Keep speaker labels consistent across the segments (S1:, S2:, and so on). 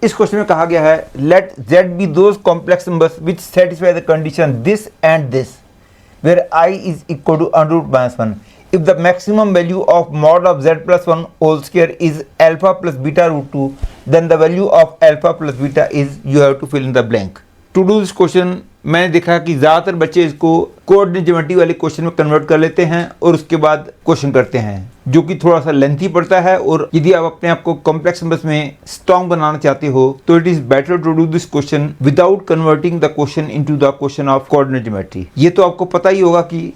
S1: इस क्वेश्चन में कहा गया है let z be those complex numbers which satisfy the condition this and this where I is equal to √-1 if the maximum value of mod of z plus 1 whole square is alpha plus beta √2 then the value of alpha plus beta is you have to fill in the blank. To do this question मैंने देखा कि ज़्यादातर बच्चे इसको coordinate geometry वाले question में convert कर लेते हैं और उसके बाद क्वेश्चन करते हैं, जो कि थोड़ा सा लेंथी पड़ता है। और यदि आप अपने आप को कॉम्प्लेक्स नंबर्स में स्ट्रॉन्ग बनाना चाहते हो तो it is better to do this question without converting the question into the question of coordinate geometry. ये तो आपको पता ही होगा कि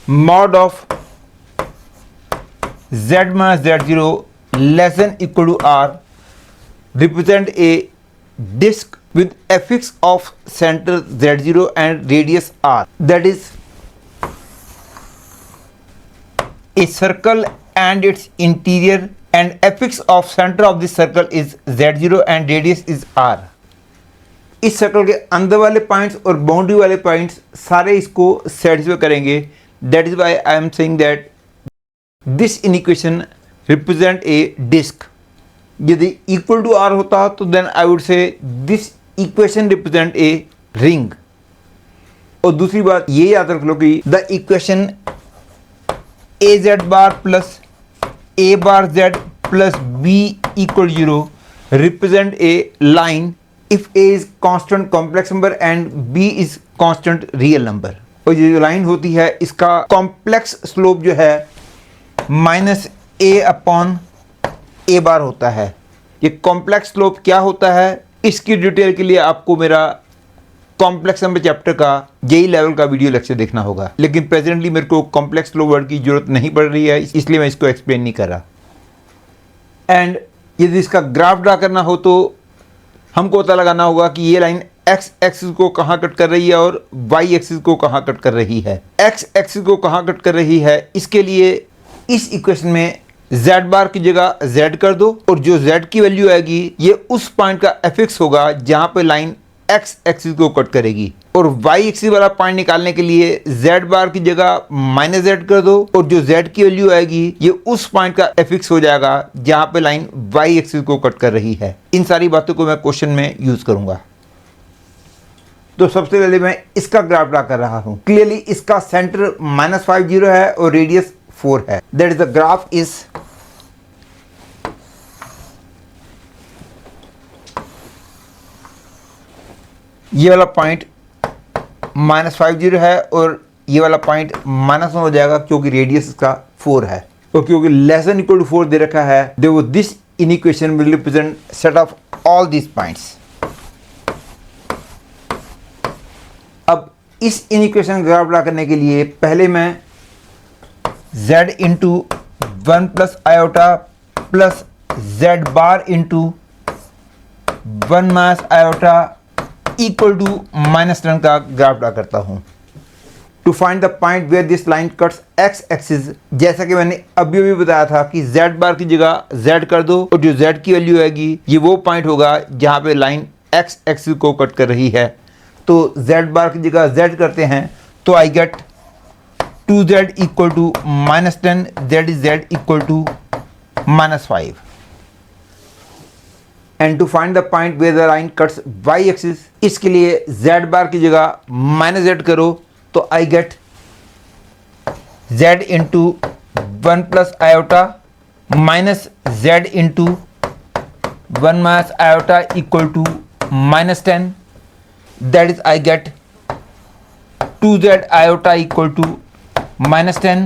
S1: mod of z minus z0 less than equal to r represent a disk with fx of center z0 and radius r, that is a circle and its interior, and fx of center of this circle is z0 and radius is r. इस circle के अंदर वाले points और boundary वाले points सारे इसको satisfy करेंगे। That is why I am saying that this inequation represent a disk. यदि equal to r होता तो then I would say this equation represent a ring. और दूसरी बात ये याद रख लो कि the equation az bar plus a bar z plus b equal 0 represent a line if a is constant complex number and b is constant real number. और ये जो लाइन होती है इसका कॉम्प्लेक्स स्लोप जो है -a/a होता है। ये कॉम्प्लेक्स स्लोप क्या होता है इसकी डिटेल के लिए आपको मेरा कॉम्प्लेक्स नंबर चैप्टर का जेई लेवल का वीडियो लेक्चर देखना होगा, लेकिन प्रेजेंटली मेरे को कॉम्प्लेक्स स्लोप वर्ड की जरूरत नहीं पड़ रही है, इसलिए मैं इसको एक्सप्लेन नहीं कर रहा। एंड यदि इसका ग्राफ ड्रा करना हो तो हमको पता लगाना होगा कि ये लाइन x एक्सिस को कहाँ कट कर रही है और y एक्सिस को कहाँ कट कर रही है। x एक्सिस को कहाँ कट कर रही है इसके लिए इस इक्वेशन में z बार की जगह z कर दो और जो z की वैल्यू आएगी ये उस पॉइंट का fx होगा जहाँ पे लाइन x एक्सिस को कट करेगी। और y एक्सिस वाला पॉइंट निकालने के लिए z बार की जगह -z कर दो और जो z की वैल्यू आएगी ये उस पॉइंट का fx हो जाएगा जहाँ पे लाइन y एक्सिस को कट कर रही है। इन सारी बातों को मैं क्वेश्चन में यूज करूंगा। तो सबसे पहले मैं इसका ग्राफ ड्रा कर रहा हूं। क्लियरली इसका सेंटर -5 0 है और रेडियस 4 है। That is the graph is ये वाला पॉइंट -5 0 है और ये वाला पॉइंट -1 हो जाएगा क्योंकि रेडियस इसका 4 है और क्योंकि लेस देन इक्वल टू 4 दे रखा है। देखो this inequation will represent set of all these points. अब इस इनिक्वेशन का ग्राफ ड्रा करने के लिए पहले मैं z into 1 plus iota plus z bar into 1 minus iota equal to -10 का ग्राफ ड्रा करता हूं to find the point where this line cuts x axis. जैसा कि मैंने अभी भी बताया था कि z बार की जगह z कर दो और जो z की वैल्यू आएगी ये वो पॉइंट होगा जहां पे लाइन x एक्सिस को कट कर रही है। तो z बार की जगह z करते हैं तो I get 2z equal to -10 that is z equal to -5 and to find the point where the line cuts y axis इसके लिए z बार की जगह -z करो तो I get z into 1 plus iota minus z into 1 minus iota equal to -10 that is I get 2z iota equal to -10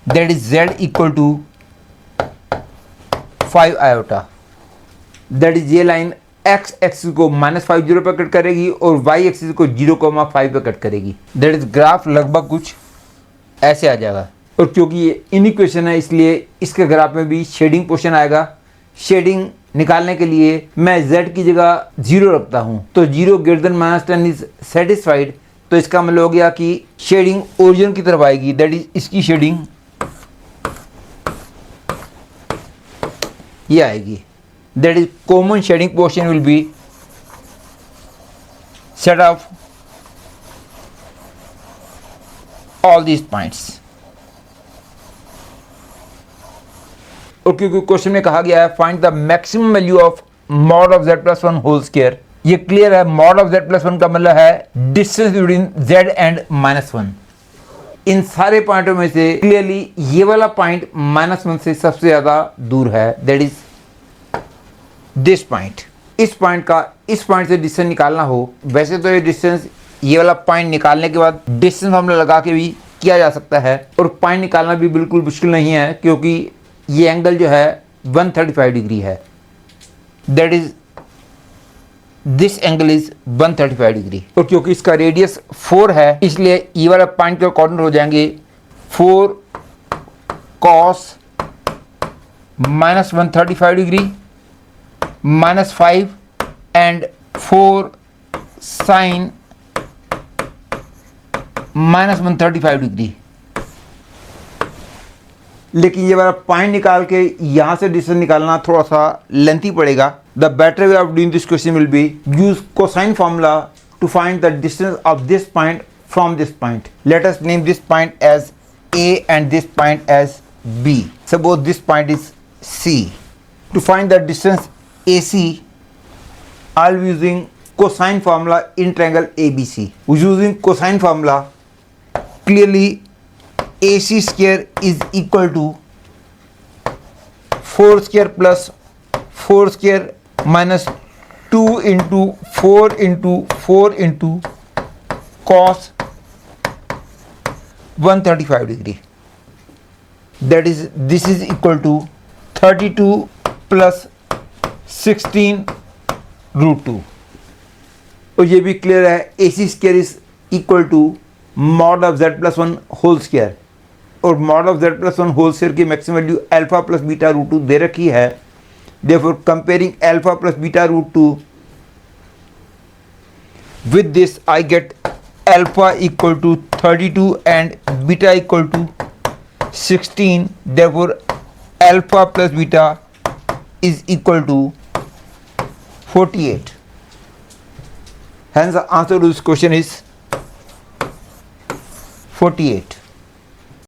S1: that is z equal to 5 iota that is ये line x axis को -5 0 पर cut करेगी और y axis को 0,5 पर cut करेगी। that is graph लगभग कुछ ऐसे आ जाएगा और क्योंकि ये इनिक्वेशन है इसलिए इसके ग्राफ में भी शेडिंग पोर्शन आएगा। शेडिंग निकालने के लिए मैं z की जगह 0 रखता हूं तो 0 ग्रेटर देन -10 इज सेटिस्फाइड। तो इसका मतलब हो गया कि शेडिंग ओरिजिन की तरफ आएगी, दैट इज इसकी शेडिंग ये आएगी। That is common shading portion will be set of all these points. और क्योंकि क्वेश्चन में कहा गया है find the maximum value of mod of z+1 whole square, ये क्लियर है। मॉड ऑफ z+1 का मतलब है डिस्टेंस बिटवीन z एंड -1। इन सारे पॉइंटों में से क्लियरली ये वाला पॉइंट -1 से सबसे ज्यादा दूर है, दैट इज दिस पॉइंट। इस पॉइंट से डिस्टेंस निकालना हो, वैसे तो ये डिस्टेंस, ये वाला पॉइंट निकालने के बाद डिस्टेंस फॉर्मूला लगा के भी किया जा सकता है, और पॉइंट निकालना भी बिल्कुल मुश्किल नहीं है, क्योंकि ये एंगल जो है 135 डिग्री है, that is this angle is 135 degree. और क्योंकि इसका रेडियस 4 है, इसलिए ये वाला पॉइंट के कोऑर्डिनेट हो जाएंगे 4 cos -135 degree -5 and 4 sin -135 degree. लेकिन ये वाला पॉइंट निकाल के यहां से डिस्टेंस निकालना थोड़ा सा लेंथी पड़ेगा। The better way of doing this question will be use cosine formula to find the distance of this point from this point. Let us name this point as A and this point as B. Suppose this point is C. To find the distance AC, I'll be using cosine formula in triangle ABC. Using cosine formula, clearly AC square is equal to 4 square plus 4 square minus 2 into 4 into 4 into cos 135 degree, that is this is equal to 32 plus 16 root 2। और ये भी clear है, AC square is equal to mod of z+1 whole square, और mod of z+1 whole square की maximum value alpha plus beta root 2 दे रखी है। Therefore comparing alpha plus beta root 2 with this I get alpha equal to 32 and beta equal to 16, therefore alpha plus beta is equal to 48. Hence the answer to this question is 48.